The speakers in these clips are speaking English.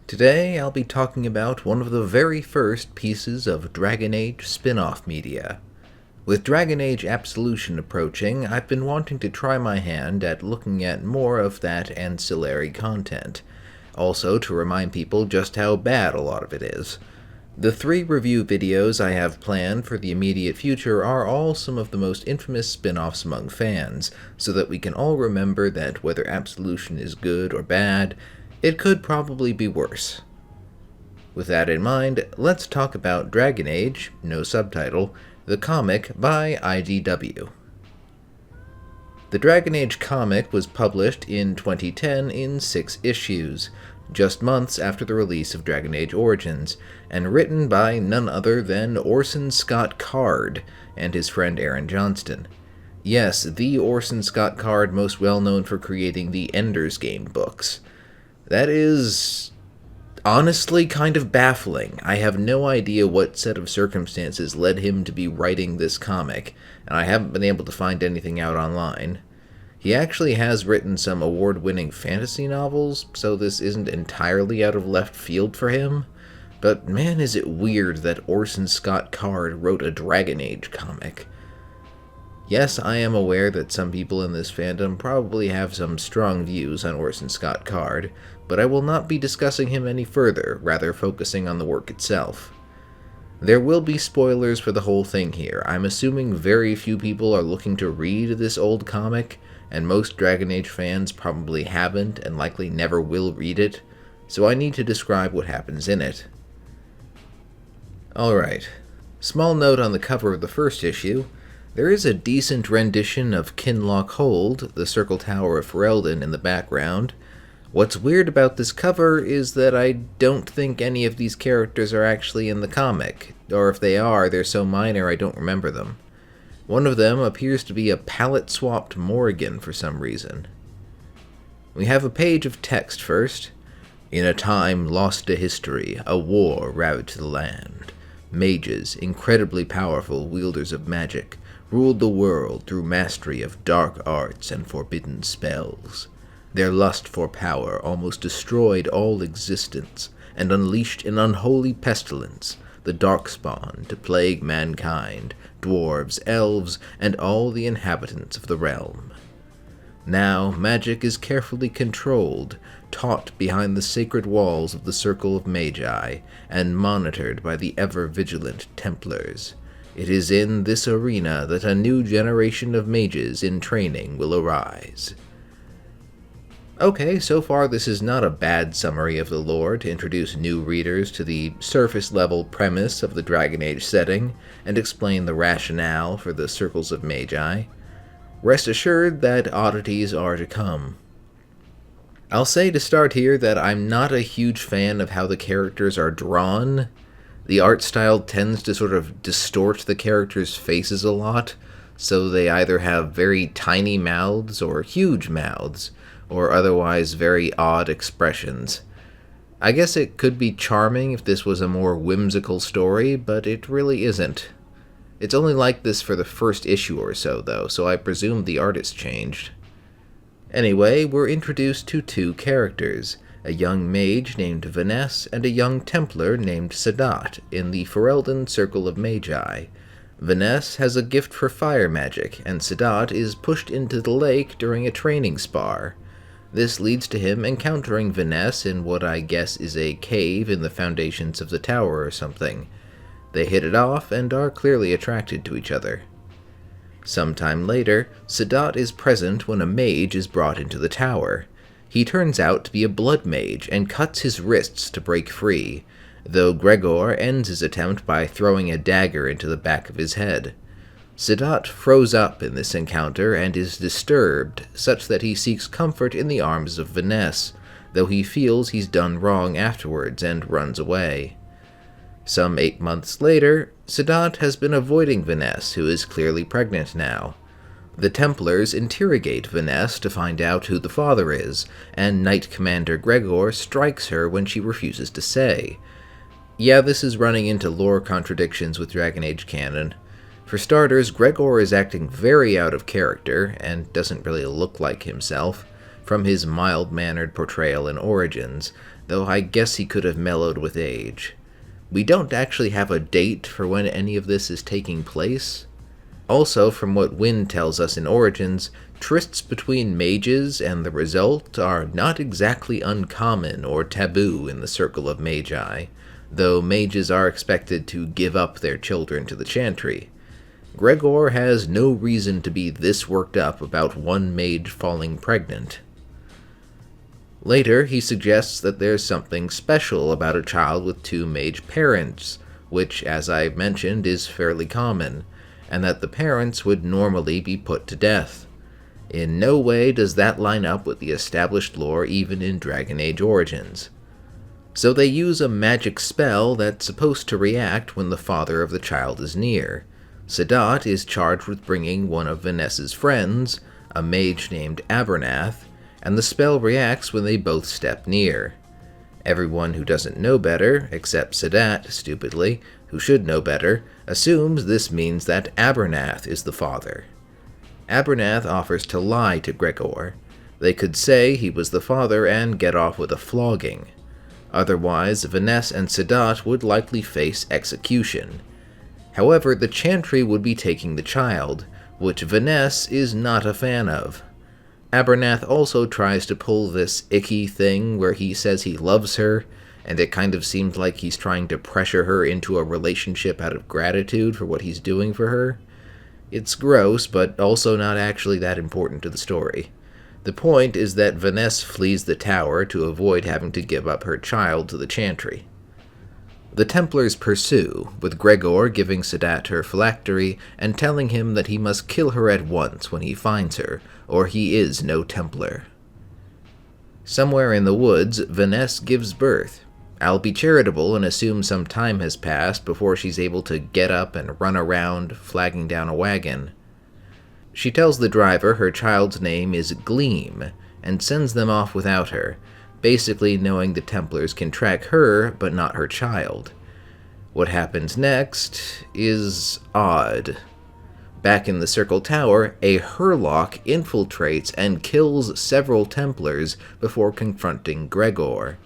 Today I'll be talking about one of the very first pieces of Dragon Age spin-off media. With Dragon Age Absolution approaching, I've been wanting to try my hand at looking at more of that ancillary content, also to remind people just how bad a lot of it is. The 3 review videos I have planned for the immediate future are all some of the most infamous spin-offs among fans, so that we can all remember that whether Absolution is good or bad, it could probably be worse. With that in mind, let's talk about Dragon Age, no subtitle, the comic by IDW. The Dragon Age comic was published in 2010 in 6 issues, just months after the release of Dragon Age Origins, and written by none other than Orson Scott Card and his friend Aaron Johnston. Yes, the Orson Scott Card most well known for creating the Ender's Game books. That is honestly kind of baffling. I have no idea what set of circumstances led him to be writing this comic, and I haven't been able to find anything out online. He actually has written some award-winning fantasy novels, so this isn't entirely out of left field for him, but man is it weird that Orson Scott Card wrote a Dragon Age comic. Yes, I am aware that some people in this fandom probably have some strong views on Orson Scott Card, but I will not be discussing him any further, rather focusing on the work itself. There will be spoilers for the whole thing here. I'm assuming very few people are looking to read this old comic, and most Dragon Age fans probably haven't and likely never will read it, so I need to describe what happens in it. Alright, small note on the cover of the first issue. There is a decent rendition of Kinloch Hold, the Circle Tower of Ferelden, in the background. What's weird about this cover is that I don't think any of these characters are actually in the comic, or if they are, they're so minor I don't remember them. One of them appears to be a palette-swapped Morrigan for some reason. We have a page of text first. In a time lost to history, a war ravaged the land. Mages, incredibly powerful wielders of magic, ruled the world through mastery of dark arts and forbidden spells. Their lust for power almost destroyed all existence, and unleashed an unholy pestilence, the Darkspawn, to plague mankind, dwarves, elves, and all the inhabitants of the realm. Now, magic is carefully controlled, taught behind the sacred walls of the Circle of Magi, and monitored by the ever-vigilant Templars. It is in this arena that a new generation of mages in training will arise. Okay, so far this is not a bad summary of the lore to introduce new readers to the surface-level premise of the Dragon Age setting and explain the rationale for the Circles of Magi. Rest assured that oddities are to come. I'll say to start here that I'm not a huge fan of how the characters are drawn. The art style tends to sort of distort the characters' faces a lot, so they either have very tiny mouths or huge mouths, or otherwise very odd expressions. I guess it could be charming if this was a more whimsical story, but it really isn't. It's only like this for the first issue or so, though, so I presume the artist changed. Anyway, we're introduced to 2 characters, a young mage named Vanessa and a young Templar named Sadat in the Ferelden Circle of Magi. Vanessa has a gift for fire magic, and Sadat is pushed into the lake during a training spar. This leads to him encountering Vanessa in what I guess is a cave in the foundations of the tower or something. They hit it off and are clearly attracted to each other. Sometime later, Sadat is present when a mage is brought into the tower. He turns out to be a blood mage and cuts his wrists to break free, though Gregor ends his attempt by throwing a dagger into the back of his head. Sadat froze up in this encounter and is disturbed, such that he seeks comfort in the arms of Vanessa, though he feels he's done wrong afterwards and runs away. Some 8 months later, Sadat has been avoiding Vanessa, who is clearly pregnant now. The Templars interrogate Vanessa to find out who the father is, and Knight Commander Gregor strikes her when she refuses to say. Yeah, this is running into lore contradictions with Dragon Age canon. For starters, Gregor is acting very out of character, and doesn't really look like himself. from his mild-mannered portrayal in Origins, though I guess he could have mellowed with age. We don't actually have a date for when any of this is taking place. Also, from what Wynne tells us in Origins, trysts between mages and the result are not exactly uncommon or taboo in the Circle of Magi, though mages are expected to give up their children to the Chantry. Gregor has no reason to be this worked up about one mage falling pregnant. Later, he suggests that there's something special about a child with two mage parents, which, as I mentioned, is fairly common, and that the parents would normally be put to death. In no way does that line up with the established lore even in Dragon Age Origins. So they use a magic spell that's supposed to react when the father of the child is near. Sadat is charged with bringing one of Vanessa's friends, a mage named Abernath, and the spell reacts when they both step near. Everyone who doesn't know better, except Sadat, stupidly, who should know better, assumes this means that Abernath is the father. Abernath offers to lie to Gregor. They could say he was the father and get off with a flogging. Otherwise, Vanessa and Sadat would likely face execution. However, the Chantry would be taking the child, which Vanessa is not a fan of. Abernath also tries to pull this icky thing where he says he loves her, and it kind of seems like he's trying to pressure her into a relationship out of gratitude for what he's doing for her. It's gross, but also not actually that important to the story. The point is that Vanessa flees the tower to avoid having to give up her child to the Chantry. The Templars pursue, with Gregor giving Sadat her phylactery and telling him that he must kill her at once when he finds her, or he is no Templar. Somewhere in the woods, Vanessa gives birth. I'll be charitable and assume some time has passed before she's able to get up and run around, flagging down a wagon. She tells the driver her child's name is Gleam, and sends them off without her, basically knowing the Templars can track her, but not her child. What happens next is odd. Back in the Circle Tower, a Hurlock infiltrates and kills several Templars before confronting Gregor.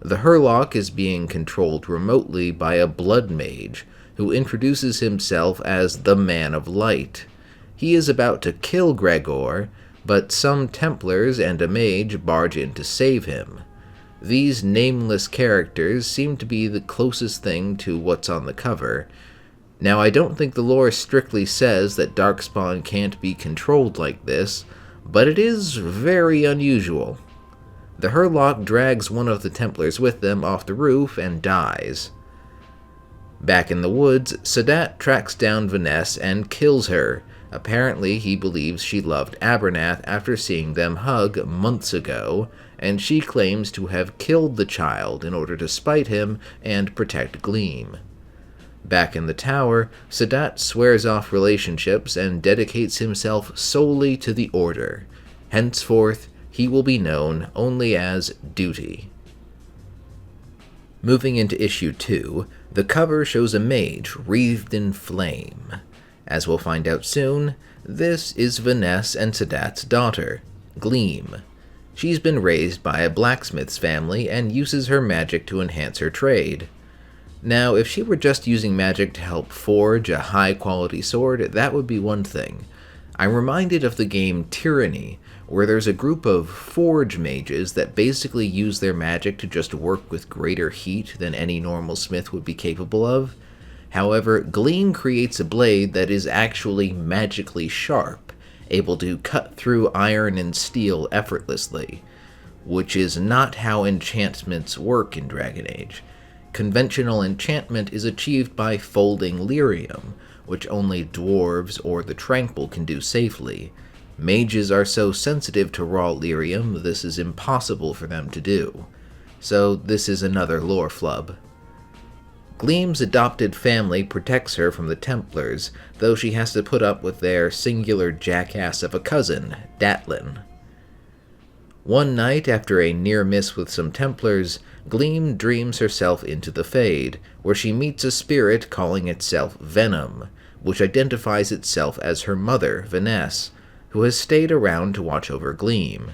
The Hurlock is being controlled remotely by a blood mage, who introduces himself as the Man of Light. He is about to kill Gregor, but some Templars and a mage barge in to save him. These nameless characters seem to be the closest thing to what's on the cover. Now, I don't think the lore strictly says that Darkspawn can't be controlled like this, but it is very unusual. The Hurlock drags one of the Templars with them off the roof and dies. Back in the woods, Sadat tracks down Vanessa and kills her. Apparently, he believes she loved Abernath after seeing them hug months ago, and she claims to have killed the child in order to spite him and protect Gleam. Back in the tower, Sadat swears off relationships and dedicates himself solely to the Order. Henceforth, he will be known only as Duty. Moving into issue 2, the cover shows a mage wreathed in flame. As we'll find out soon, this is Vanessa and Sadat's daughter, Gleam. She's been raised by a blacksmith's family and uses her magic to enhance her trade. Now, if she were just using magic to help forge a high-quality sword, that would be one thing. I'm reminded of the game Tyranny, where there's a group of forge mages that basically use their magic to just work with greater heat than any normal smith would be capable of. However, Gleam creates a blade that is actually magically sharp, able to cut through iron and steel effortlessly, which is not how enchantments work in Dragon Age. Conventional enchantment is achieved by folding lyrium, which only dwarves or the tranquil can do safely. Mages are so sensitive to raw lyrium, this is impossible for them to do. So this is another lore flub. Gleam's adopted family protects her from the Templars, though she has to put up with their singular jackass of a cousin, Datlin. One night, after a near miss with some Templars, Gleam dreams herself into the Fade, where she meets a spirit calling itself Venom, which identifies itself as her mother, Vanessa, who has stayed around to watch over Gleam.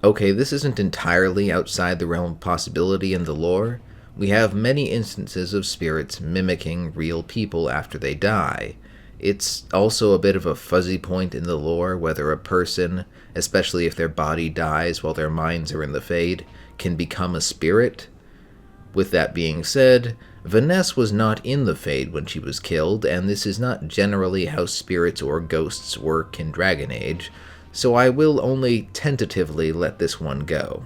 Okay, this isn't entirely outside the realm of possibility in the lore. We have many instances of spirits mimicking real people after they die. It's also a bit of a fuzzy point in the lore whether a person, especially if their body dies while their minds are in the Fade, can become a spirit. With that being said, Vanessa was not in the Fade when she was killed, and this is not generally how spirits or ghosts work in Dragon Age, so I will only tentatively let this one go.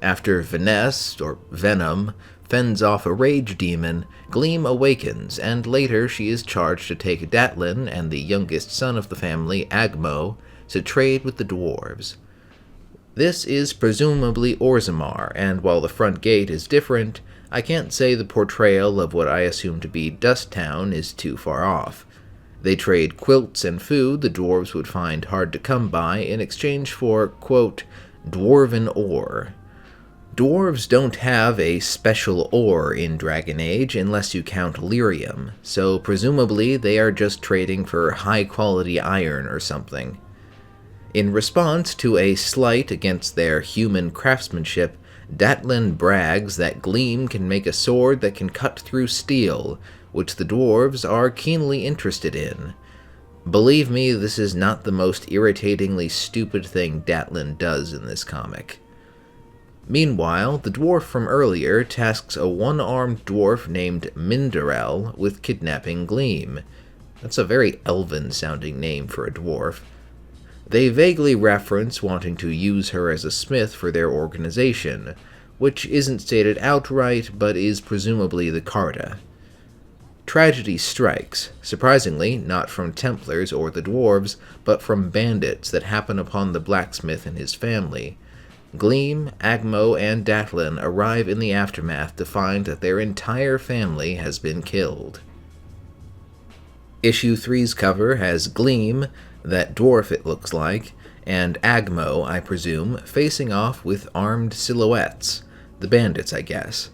After Vanessa, or Venom, fends off a rage demon, Gleam awakens, and later she is charged to take Datlin and the youngest son of the family, Agmo, to trade with the dwarves. This is presumably Orzammar, and while the front gate is different, I can't say the portrayal of what I assume to be Dust Town is too far off. They trade quilts and food the dwarves would find hard to come by in exchange for, quote, dwarven ore. Dwarves don't have a special ore in Dragon Age unless you count lyrium, so presumably they are just trading for high-quality iron or something. In response to a slight against their human craftsmanship, Datlin brags that Gleam can make a sword that can cut through steel, which the dwarves are keenly interested in. Believe me, this is not the most irritatingly stupid thing Datlin does in this comic. Meanwhile, the dwarf from earlier tasks a one-armed dwarf named Minderel with kidnapping Gleam. That's a very elven-sounding name for a dwarf. They vaguely reference wanting to use her as a smith for their organization, which isn't stated outright but is presumably the Carta. Tragedy strikes, surprisingly not from Templars or the dwarves, but from bandits that happen upon the blacksmith and his family. Gleam, Agmo, and Datlin arrive in the aftermath to find that their entire family has been killed. Issue 3's cover has Gleam, that dwarf it looks like, and Agmo, I presume, facing off with armed silhouettes. The bandits, I guess.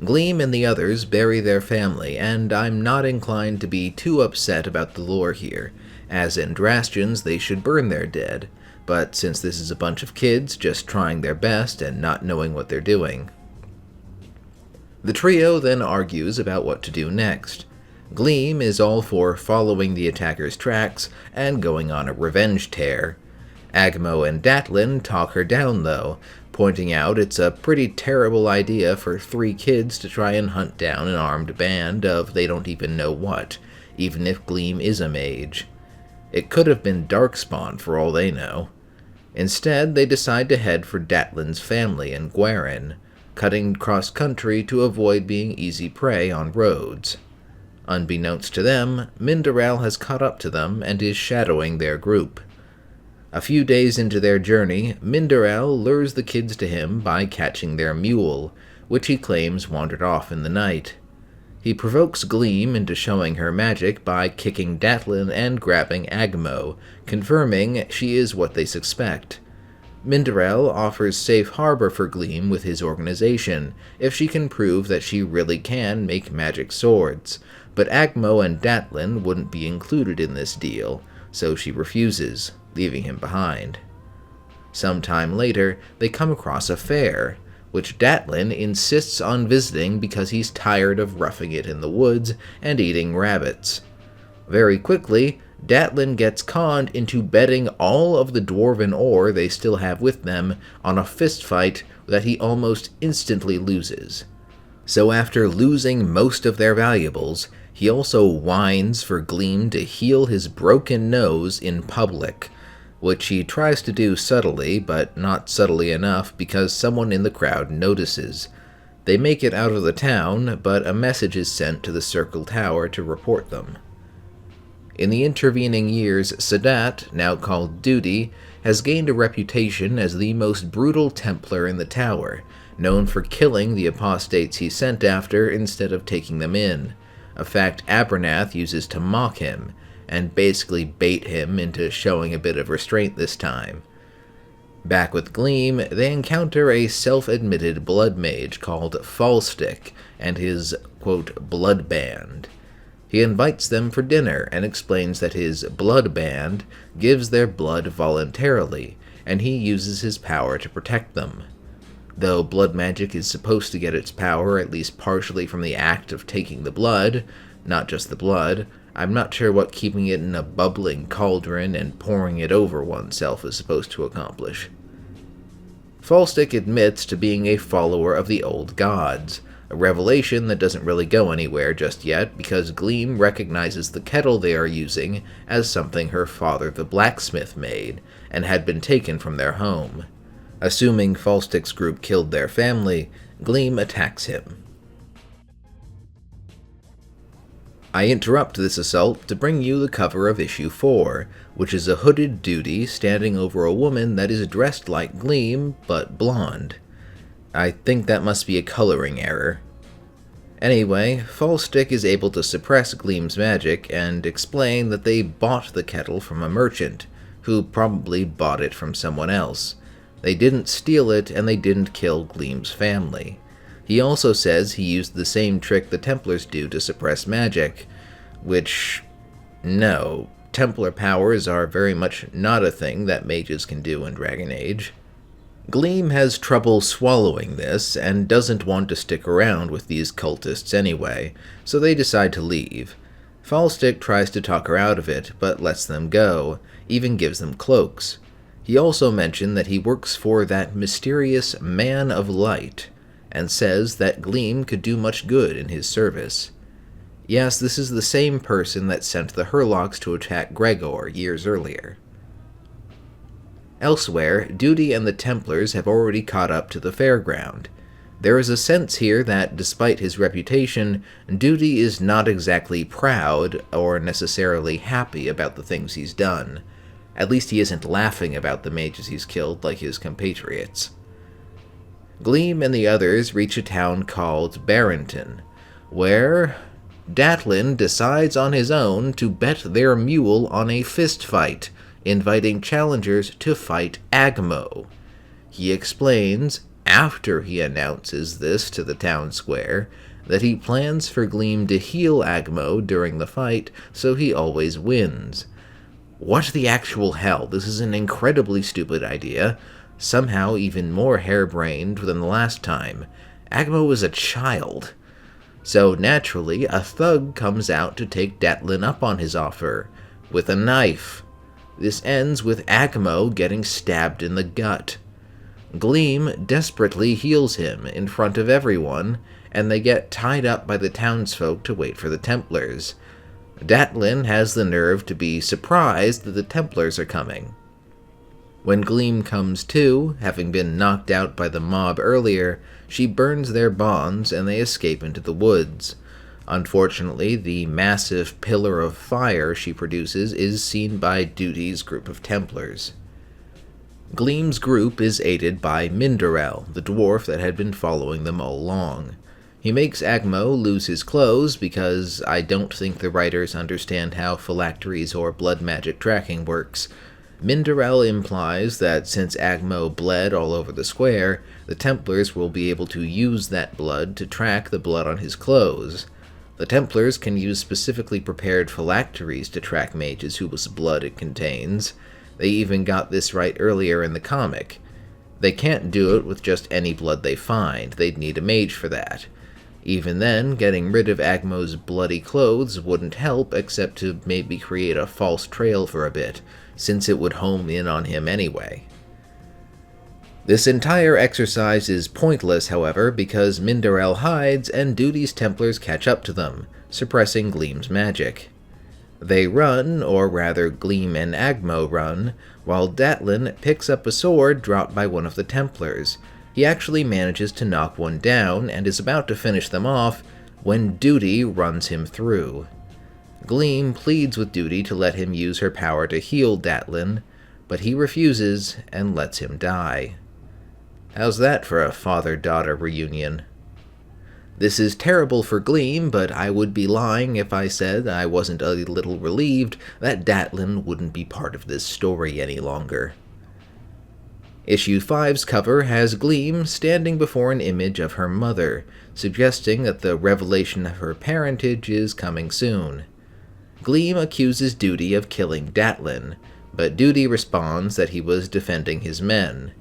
Gleam and the others bury their family, and I'm not inclined to be too upset about the lore here, as in Drastians they should burn their dead, but since this is a bunch of kids just trying their best and not knowing what they're doing. The trio then argues about what to do next. Gleam is all for following the attacker's tracks and going on a revenge tear. Agmo and Datlin talk her down, though, pointing out it's a pretty terrible idea for 3 kids to try and hunt down an armed band of they don't even know what, even if Gleam is a mage. It could have been Darkspawn for all they know. Instead, they decide to head for Datlin's family in Gwaren, cutting cross-country to avoid being easy prey on roads. Unbeknownst to them, Minderel has caught up to them and is shadowing their group. A few days into their journey, Minderel lures the kids to him by catching their mule, which he claims wandered off in the night. He provokes Gleam into showing her magic by kicking Datlin and grabbing Agmo, confirming she is what they suspect. Minderel offers safe harbor for Gleam with his organization, if she can prove that she really can make magic swords, but Agmo and Datlin wouldn't be included in this deal, so she refuses, leaving him behind. Sometime later, they come across a fair, which Datlin insists on visiting because he's tired of roughing it in the woods and eating rabbits. Very quickly, Datlin gets conned into betting all of the dwarven ore they still have with them on a fistfight that he almost instantly loses. So after losing most of their valuables, he also whines for Gleam to heal his broken nose in public, which he tries to do subtly, but not subtly enough because someone in the crowd notices. They make it out of the town, but a message is sent to the Circle Tower to report them. In the intervening years, Sadat, now called Duty, has gained a reputation as the most brutal Templar in the tower, known for killing the apostates he sent after instead of taking them in, a fact Abernath uses to mock him, and basically bait him into showing a bit of restraint this time. Back with Gleam, they encounter a self-admitted blood mage called Fallstick and his, quote, blood band. He invites them for dinner and explains that his blood band gives their blood voluntarily, and he uses his power to protect them. Though blood magic is supposed to get its power at least partially from the act of taking the blood, not just the blood, I'm not sure what keeping it in a bubbling cauldron and pouring it over oneself is supposed to accomplish. Falstick admits to being a follower of the old gods, a revelation that doesn't really go anywhere just yet because Gleam recognizes the kettle they are using as something her father the blacksmith made and had been taken from their home. Assuming Falstick's group killed their family, Gleam attacks him. I interrupt this assault to bring you the cover of issue 4, which is a hooded Duty standing over a woman that is dressed like Gleam, but blonde. I think that must be a coloring error. Anyway, Falstick is able to suppress Gleam's magic and explain that they bought the kettle from a merchant, who probably bought it from someone else. They didn't steal it, and they didn't kill Gleam's family. He also says he used the same trick the Templars do to suppress magic, which, no, Templar powers are very much not a thing that mages can do in Dragon Age. Gleam has trouble swallowing this, and doesn't want to stick around with these cultists anyway, so they decide to leave. Falstick tries to talk her out of it, but lets them go, even gives them cloaks. He also mentioned that he works for that mysterious Man of Light, and says that Gleam could do much good in his service. Yes, this is the same person that sent the Hurlocks to attack Gregor years earlier. Elsewhere, Duty and the Templars have already caught up to the fairground. There is a sense here that, despite his reputation, Duty is not exactly proud or necessarily happy about the things he's done. At least he isn't laughing about the mages he's killed like his compatriots. Gleam and the others reach a town called Barrington, where Datlin decides on his own to bet their mule on a fist fight, inviting challengers to fight Agmo. He explains, after he announces this to the town square, that he plans for Gleam to heal Agmo during the fight so he always wins. What the actual hell? This is an incredibly stupid idea, somehow even more harebrained than the last time. Agmo is a child. So naturally, a thug comes out to take Datlin up on his offer, with a knife. This ends with Agmo getting stabbed in the gut. Gleam desperately heals him in front of everyone, and they get tied up by the townsfolk to wait for the Templars. Datlin has the nerve to be surprised that the Templars are coming. When Gleam comes to, having been knocked out by the mob earlier, she burns their bonds and they escape into the woods. Unfortunately, the massive pillar of fire she produces is seen by Duty's group of Templars. Gleam's group is aided by Minderel, the dwarf that had been following them all along. He makes Agmo lose his clothes because I don't think the writers understand how phylacteries or blood magic tracking works. Minderel implies that since Agmo bled all over the square, the Templars will be able to use that blood to track the blood on his clothes. The Templars can use specifically prepared phylacteries to track mages whose blood it contains. They even got this right earlier in the comic. They can't do it with just any blood they find, they'd need a mage for that. Even then, getting rid of Agmo's bloody clothes wouldn't help except to maybe create a false trail for a bit, since it would home in on him anyway. This entire exercise is pointless, however, because Minderel hides and Duty's Templars catch up to them, suppressing Gleam's magic. They run, or rather Gleam and Agmo run, while Datlin picks up a sword dropped by one of the Templars. He actually manages to knock one down and is about to finish them off when Duty runs him through. Gleam pleads with Duty to let him use her power to heal Datlin, but he refuses and lets him die. How's that for a father-daughter reunion? This is terrible for Gleam, but I would be lying if I said I wasn't a little relieved that Datlin wouldn't be part of this story any longer. Issue 5's cover has Gleam standing before an image of her mother, suggesting that the revelation of her parentage is coming soon. Gleam accuses Duty of killing Datlin, but Duty responds that he was defending his men.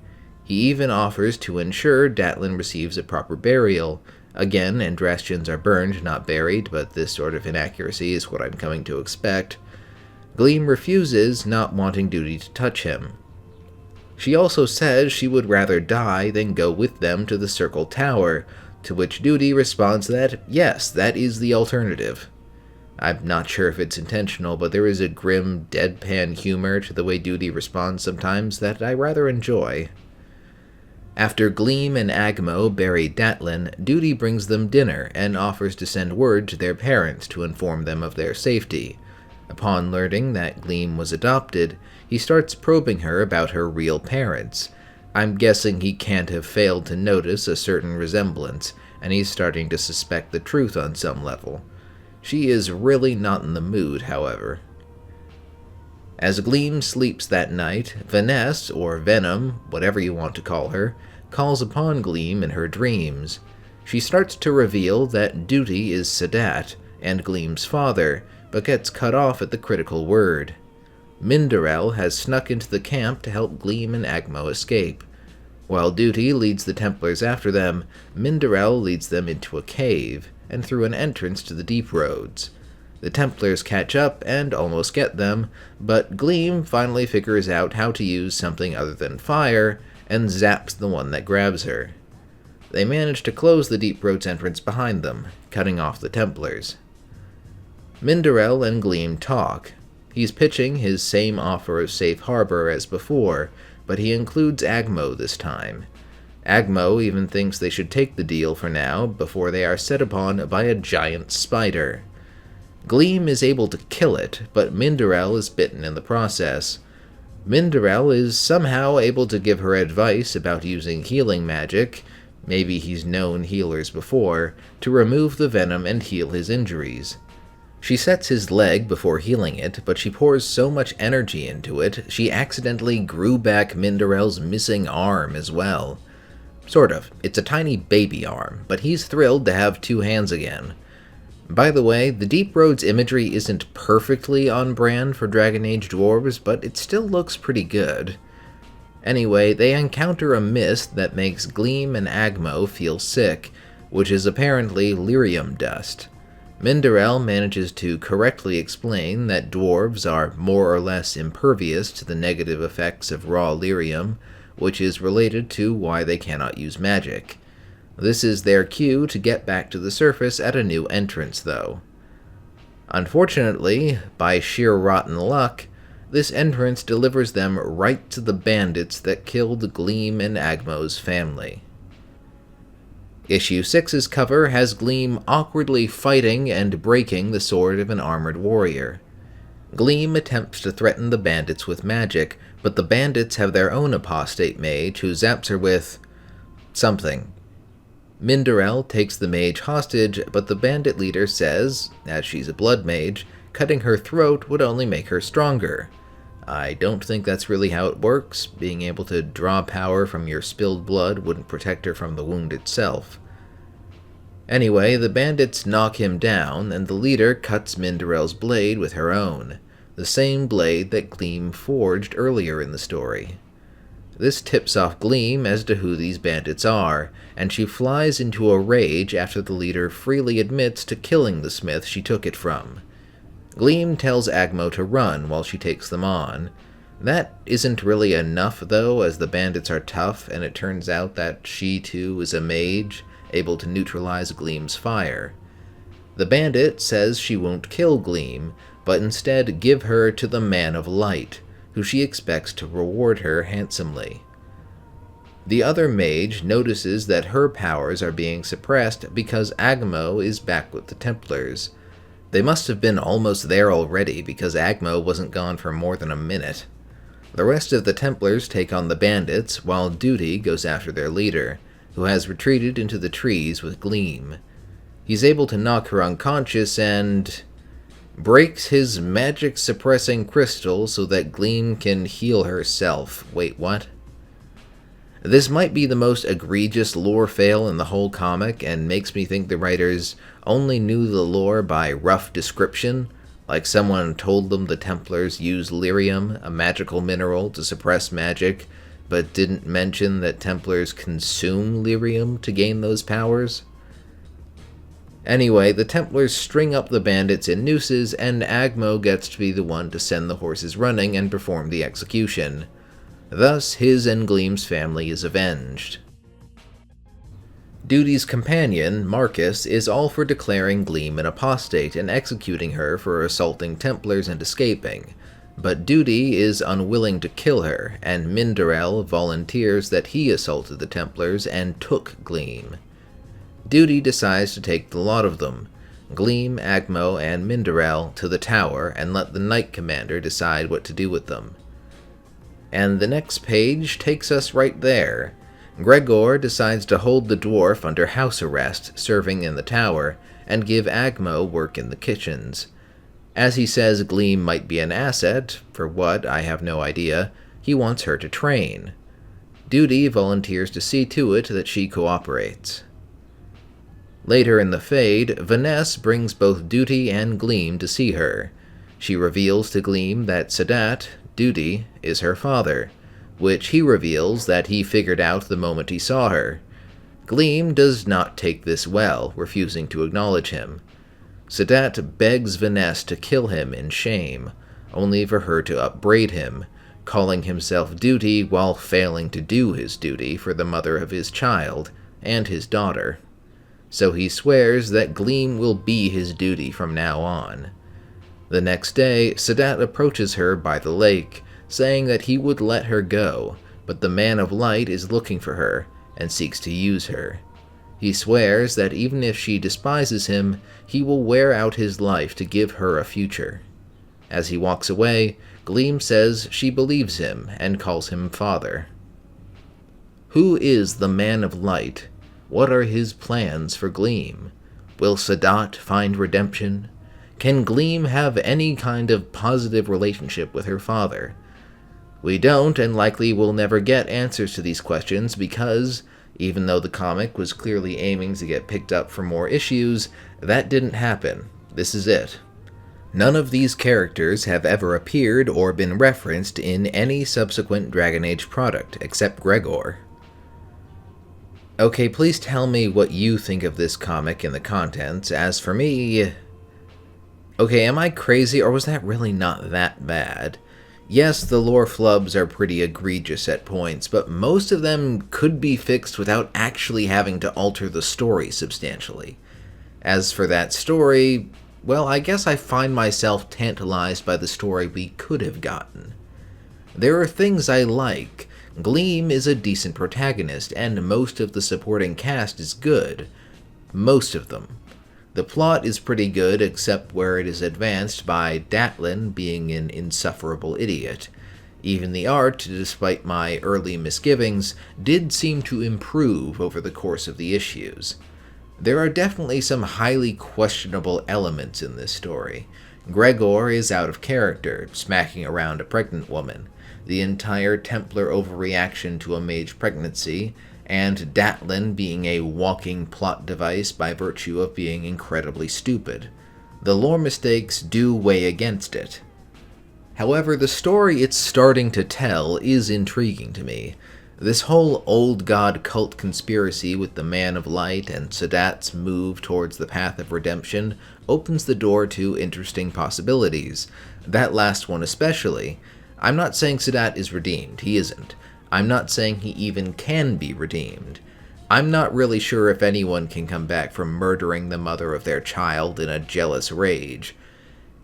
He even offers to ensure Datlin receives a proper burial. Again, Andrastians are burned, not buried, but this sort of inaccuracy is what I'm coming to expect. Gleam refuses, not wanting Duty to touch him. She also says she would rather die than go with them to the Circle Tower, to which Duty responds that, yes, that is the alternative. I'm not sure if it's intentional, but there is a grim, deadpan humor to the way Duty responds sometimes that I rather enjoy. After Gleam and Agmo bury Datlin, Duty brings them dinner and offers to send word to their parents to inform them of their safety. Upon learning that Gleam was adopted, he starts probing her about her real parents. I'm guessing he can't have failed to notice a certain resemblance, and he's starting to suspect the truth on some level. She is really not in the mood, however. As Gleam sleeps that night, Vanessa, or Venom, whatever you want to call her, calls upon Gleam in her dreams. She starts to reveal that Duty is Sadat and Gleam's father, but gets cut off at the critical word. Mindarel has snuck into the camp to help Gleam and Agmo escape. While Duty leads the Templars after them, Mindarel leads them into a cave and through an entrance to the Deep Roads. The Templars catch up and almost get them, but Gleam finally figures out how to use something other than fire and zaps the one that grabs her. They manage to close the Deep Roads entrance behind them, cutting off the Templars. Mindarel and Gleam talk. He's pitching his same offer of safe harbor as before, but he includes Agmo this time. Agmo even thinks they should take the deal for now before they are set upon by a giant spider. Gleam is able to kill it, but Mindarel is bitten in the process. Mindarel is somehow able to give her advice about using healing magic, maybe he's known healers before, to remove the venom and heal his injuries. She sets his leg before healing it, but she pours so much energy into it, she accidentally grew back Mindarel's missing arm as well. Sort of. It's a tiny baby arm, but he's thrilled to have 2 hands again. By the way, the Deep Roads imagery isn't perfectly on brand for Dragon Age dwarves, but it still looks pretty good. Anyway, they encounter a mist that makes Gleam and Agmo feel sick, which is apparently lyrium dust. Mindarel manages to correctly explain that dwarves are more or less impervious to the negative effects of raw lyrium, which is related to why they cannot use magic. This is their cue to get back to the surface at a new entrance, though. Unfortunately, by sheer rotten luck, this entrance delivers them right to the bandits that killed Gleam and Agmo's family. Issue 6's cover has Gleam awkwardly fighting and breaking the sword of an armored warrior. Gleam attempts to threaten the bandits with magic, but the bandits have their own apostate mage who zaps her with something. Mindarel takes the mage hostage, but the bandit leader says, as she's a blood mage, cutting her throat would only make her stronger. I don't think that's really how it works. Being able to draw power from your spilled blood wouldn't protect her from the wound itself. Anyway, the bandits knock him down, and the leader cuts Mindarel's blade with her own, the same blade that Gleam forged earlier in the story. This tips off Gleam as to who these bandits are, and she flies into a rage after the leader freely admits to killing the smith she took it from. Gleam tells Agmo to run while she takes them on. That isn't really enough, though, as the bandits are tough, and it turns out that she, too, is a mage, able to neutralize Gleam's fire. The bandit says she won't kill Gleam, but instead give her to the Man of Light, who she expects to reward her handsomely. The other mage notices that her powers are being suppressed because Agmo is back with the Templars. They must have been almost there already because Agmo wasn't gone for more than a minute. The rest of the Templars take on the bandits, while Duty goes after their leader, who has retreated into the trees with Gleam. He's able to knock her unconscious and breaks his magic-suppressing crystal so that Gleam can heal herself. Wait, what? This might be the most egregious lore fail in the whole comic, and makes me think the writers only knew the lore by rough description, Like someone told them the Templars use lyrium, a magical mineral, to suppress magic, but didn't mention that Templars consume lyrium to gain those powers? Anyway, the Templars string up the bandits in nooses, and Agmo gets to be the one to send the horses running and perform the execution. Thus, his and Gleam's family is avenged. Duty's companion, Marcus, is all for declaring Gleam an apostate and executing her for assaulting Templars and escaping, but Duty is unwilling to kill her, and Minderel volunteers that he assaulted the Templars and took Gleam. Duty decides to take the lot of them, Gleam, Agmo, and Minderel, to the tower and let the Knight Commander decide what to do with them. And the next page takes us right there. Gregor decides to hold the dwarf under house arrest, serving in the tower, and give Agmo work in the kitchens. As he says Gleam might be an asset, for what, I have no idea, he wants her to train. Duty volunteers to see to it that she cooperates. Later in the Fade, Vanessa brings both Duty and Gleam to see her. She reveals to Gleam that Sadat, Duty, is her father, which he reveals that he figured out the moment he saw her. Gleam does not take this well, refusing to acknowledge him. Sadat begs Vanessa to kill him in shame, only for her to upbraid him, calling himself Duty while failing to do his duty for the mother of his child and his daughter. So he swears that Gleam will be his duty from now on. The next day, Sadat approaches her by the lake, saying that he would let her go, but the Man of Light is looking for her and seeks to use her. He swears that even if she despises him, he will wear out his life to give her a future. As he walks away, Gleam says she believes him and calls him father. Who is the Man of Light? What are his plans for Gleam? Will Sadat find redemption? Can Gleam have any kind of positive relationship with her father? We don't, and likely will never get answers to these questions because, even though the comic was clearly aiming to get picked up for more issues, that didn't happen. This is it. None of these characters have ever appeared or been referenced in any subsequent Dragon Age product, except Gregor. Okay, please tell me what you think of this comic and the contents. As for me... Okay, am I crazy, or was that really not that bad? Yes, the lore flubs are pretty egregious at points, but most of them could be fixed without actually having to alter the story substantially. As for that story, well, I guess I find myself tantalized by the story we could have gotten. There are things I like. Gleam is a decent protagonist, and most of the supporting cast is good. Most of them. The plot is pretty good, except where it is advanced by Datlin being an insufferable idiot. Even the art, despite my early misgivings, did seem to improve over the course of the issues. There are definitely some highly questionable elements in this story. Gregor is out of character, smacking around a pregnant woman. The entire Templar overreaction to a mage pregnancy, and Datlin being a walking plot device by virtue of being incredibly stupid. The lore mistakes do weigh against it. However, the story it's starting to tell is intriguing to me. This whole old god cult conspiracy with the Man of Light and Sadat's move towards the path of redemption opens the door to interesting possibilities. That last one especially. I'm not saying Sadat is redeemed, he isn't. I'm not saying he even can be redeemed. I'm not really sure if anyone can come back from murdering the mother of their child in a jealous rage.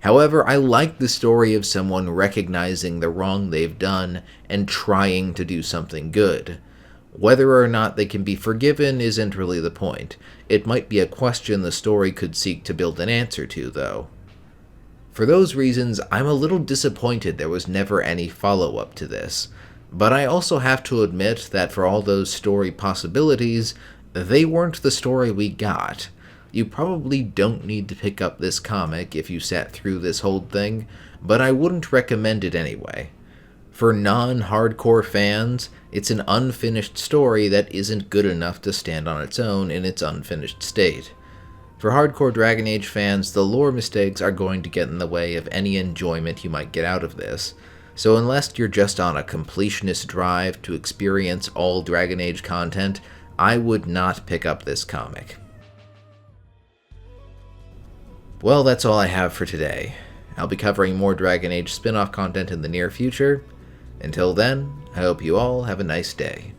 However, I like the story of someone recognizing the wrong they've done and trying to do something good. Whether or not they can be forgiven isn't really the point. It might be a question the story could seek to build an answer to, though. For those reasons, I'm a little disappointed there was never any follow-up to this. But I also have to admit that for all those story possibilities, they weren't the story we got. You probably don't need to pick up this comic if you sat through this whole thing, but I wouldn't recommend it anyway. For non-hardcore fans, it's an unfinished story that isn't good enough to stand on its own in its unfinished state. For hardcore Dragon Age fans, the lore mistakes are going to get in the way of any enjoyment you might get out of this, so unless you're just on a completionist drive to experience all Dragon Age content, I would not pick up this comic. Well, that's all I have for today. I'll be covering more Dragon Age spin-off content in the near future. Until then, I hope you all have a nice day.